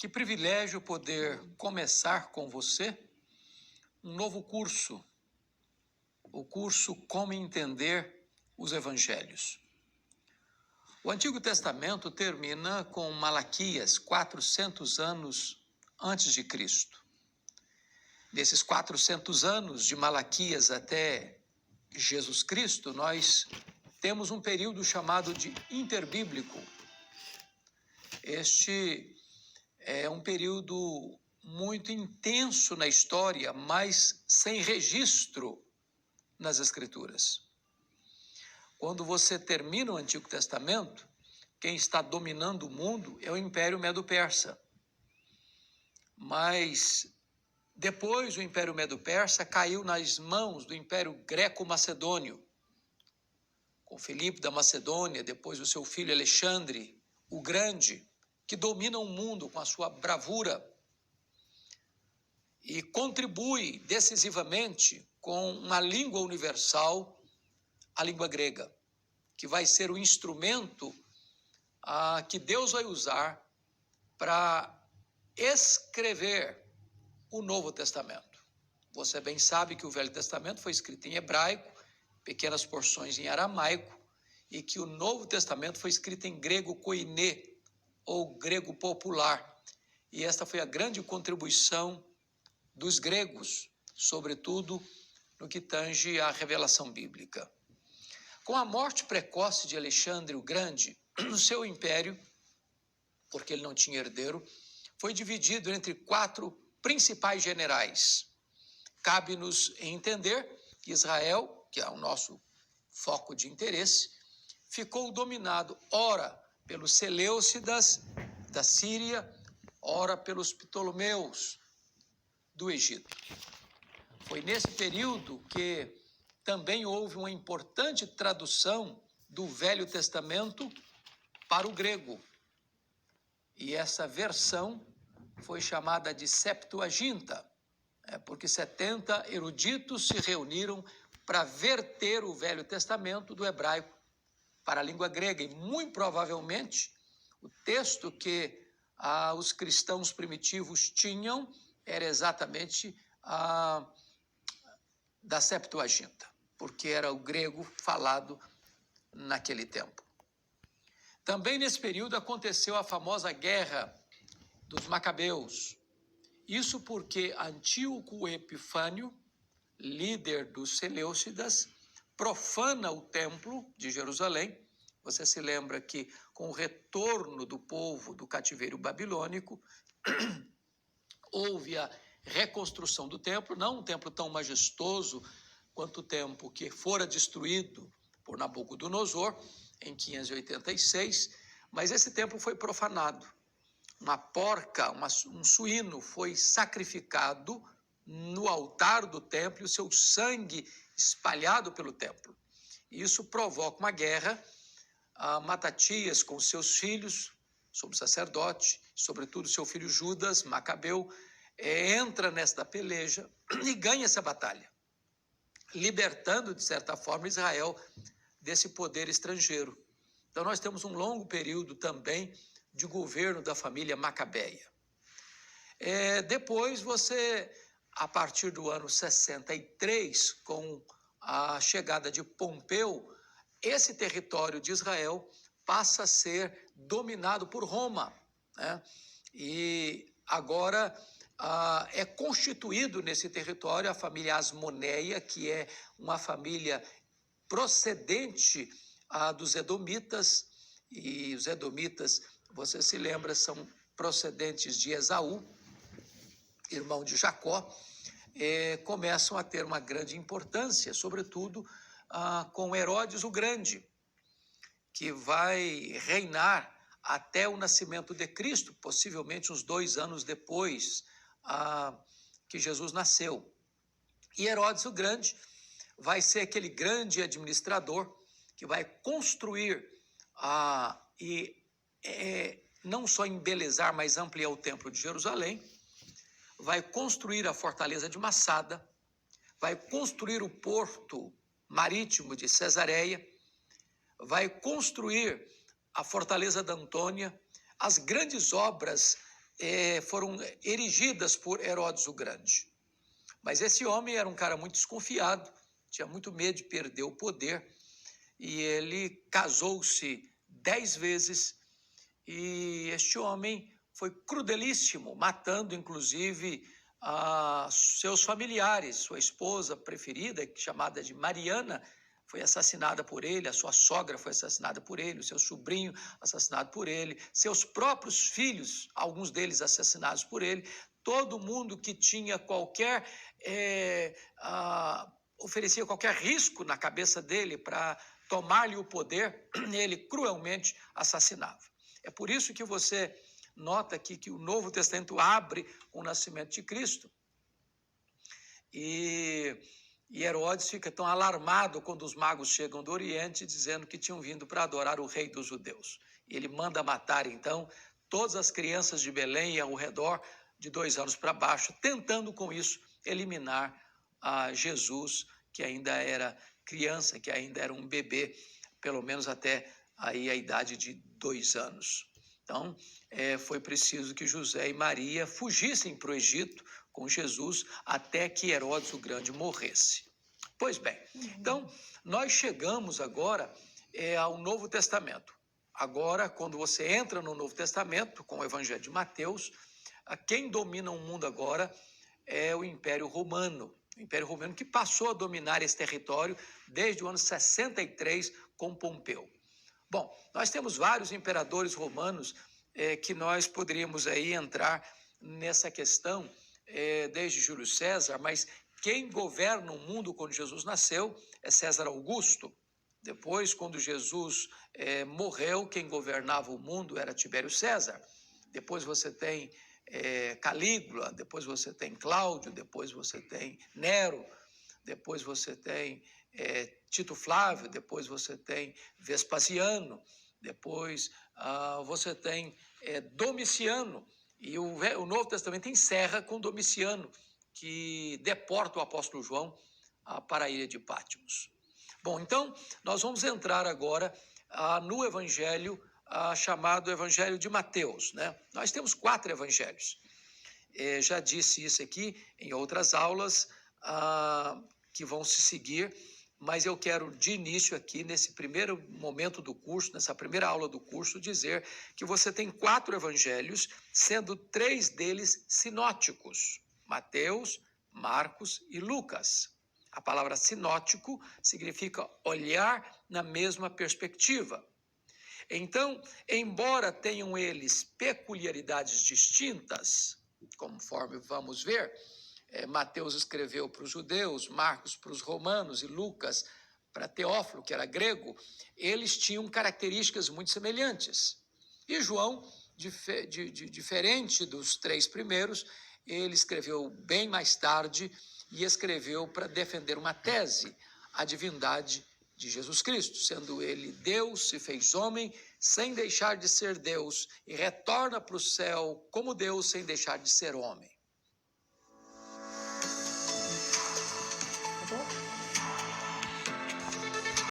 Que privilégio poder começar com você um novo curso, o curso Como Entender os Evangelhos. O Antigo Testamento termina com Malaquias, 400 anos antes de Cristo. Nesses 400 anos de Malaquias até Jesus Cristo, nós temos um período chamado de interbíblico. Este é um período muito intenso na história, mas sem registro nas Escrituras. Quando você termina o Antigo Testamento, quem está dominando o mundo é o Império Medo-Persa. Mas depois o Império Medo-Persa caiu nas mãos do Império Greco-Macedônio, com Filipe da Macedônia, depois o seu filho Alexandre o Grande, que domina o mundo com a sua bravura e contribui decisivamente com uma língua universal, a língua grega, que vai ser o instrumento que Deus vai usar para escrever o Novo Testamento. Você bem sabe que o Velho Testamento foi escrito em hebraico, pequenas porções em aramaico, e que o Novo Testamento foi escrito em grego koiné, ou grego popular. E esta foi a grande contribuição dos gregos, sobretudo no que tange à revelação bíblica. Com a morte precoce de Alexandre o Grande, o seu império, porque ele não tinha herdeiro, foi dividido entre 4 principais generais. Cabe-nos entender que Israel, que é o nosso foco de interesse, ficou dominado, ora pelos Seleucidas da Síria, ora pelos Ptolomeus do Egito. Foi nesse período que também houve uma importante tradução do Velho Testamento para o grego. E essa versão foi chamada de Septuaginta, porque 70 eruditos se reuniram para verter o Velho Testamento do hebraico para a língua grega. E muito provavelmente o texto que os cristãos primitivos tinham era exatamente da Septuaginta, porque era o grego falado naquele tempo. Também nesse período aconteceu a famosa Guerra dos Macabeus. Isso porque Antíoco Epifânio, líder dos Seleucidas, profana o templo de Jerusalém. Você se lembra que com o retorno do povo do cativeiro babilônico, houve a reconstrução do templo, não um templo tão majestoso quanto o templo que fora destruído por Nabucodonosor em 586, mas esse templo foi profanado. Uma porca, um suíno foi sacrificado no altar do templo e o seu sangue espalhado pelo templo. Isso provoca uma guerra. Matatias com seus filhos, sobre o sacerdote, sobretudo seu filho Judas, Macabeu, entra nesta peleja e ganha essa batalha, libertando, de certa forma, Israel desse poder estrangeiro. Então nós temos um longo período também de governo da família Macabeia. Depois você, a partir do ano 63, com a chegada de Pompeu, esse território de Israel passa a ser dominado por Roma, né? E agora é constituído nesse território a família Asmoneia, que é uma família procedente dos Edomitas, e os Edomitas, você se lembra, são procedentes de Esaú, irmão de Jacó, começam a ter uma grande importância, sobretudo com Herodes o Grande, que vai reinar até o nascimento de Cristo, possivelmente uns 2 anos depois que Jesus nasceu. E Herodes o Grande vai ser aquele grande administrador que vai construir não só embelezar, mas ampliar o templo de Jerusalém, vai construir a fortaleza de Massada, vai construir o porto marítimo de Cesareia, vai construir a fortaleza da Antônia, as grandes obras foram erigidas por Herodes o Grande. Mas esse homem era um cara muito desconfiado, tinha muito medo de perder o poder, e ele casou-se 10 vezes, e este homem foi crudelíssimo, matando inclusive seus familiares. Sua esposa preferida, chamada de Mariana, foi assassinada por ele, a sua sogra foi assassinada por ele, o seu sobrinho assassinado por ele, seus próprios filhos, alguns deles assassinados por ele. Todo mundo que tinha qualquer, oferecia qualquer risco na cabeça dele para tomar-lhe o poder, ele cruelmente assassinava. É por isso que você nota aqui que o Novo Testamento abre com o nascimento de Cristo. E Herodes fica tão alarmado quando os magos chegam do Oriente, dizendo que tinham vindo para adorar o rei dos judeus. Ele manda matar, então, todas as crianças de Belém ao redor de 2 anos para baixo, tentando com isso eliminar Jesus, que ainda era criança, que ainda era um bebê, pelo menos até aí a idade de 2 anos. Então, foi preciso que José e Maria fugissem para o Egito com Jesus até que Herodes o Grande morresse. Pois bem, então, nós chegamos agora ao Novo Testamento. Agora, quando você entra no Novo Testamento, com o Evangelho de Mateus, quem domina o mundo agora é o Império Romano. O Império Romano que passou a dominar esse território desde o ano 63 com Pompeu. Bom, nós temos vários imperadores romanos que nós poderíamos aí entrar nessa questão desde Júlio César, mas quem governa o mundo quando Jesus nasceu é César Augusto. Depois, quando Jesus morreu, quem governava o mundo era Tibério César. Depois você tem Calígula, depois você tem Cláudio, depois você tem Nero, depois você tem Tito Flávio, depois você tem Vespasiano, depois você tem Domiciano, e o Novo Testamento encerra com Domiciano, que deporta o apóstolo João para a ilha de Patmos. Bom, então, nós vamos entrar agora no Evangelho chamado Evangelho de Mateus, né? Nós temos 4 evangelhos. Já disse isso aqui em outras aulas que vão se seguir, mas eu quero, de início aqui, nesse primeiro momento do curso, nessa primeira aula do curso, dizer que você tem 4 evangelhos, sendo 3 deles sinóticos: Mateus, Marcos e Lucas. A palavra sinótico significa olhar na mesma perspectiva. Então, embora tenham eles peculiaridades distintas, conforme vamos ver, Mateus escreveu para os judeus, Marcos para os romanos e Lucas para Teófilo, que era grego, eles tinham características muito semelhantes. E João, diferente dos 3 primeiros, ele escreveu bem mais tarde e escreveu para defender uma tese, a divindade de Jesus Cristo, sendo ele Deus, se fez homem, sem deixar de ser Deus, e retorna para o céu como Deus, sem deixar de ser homem.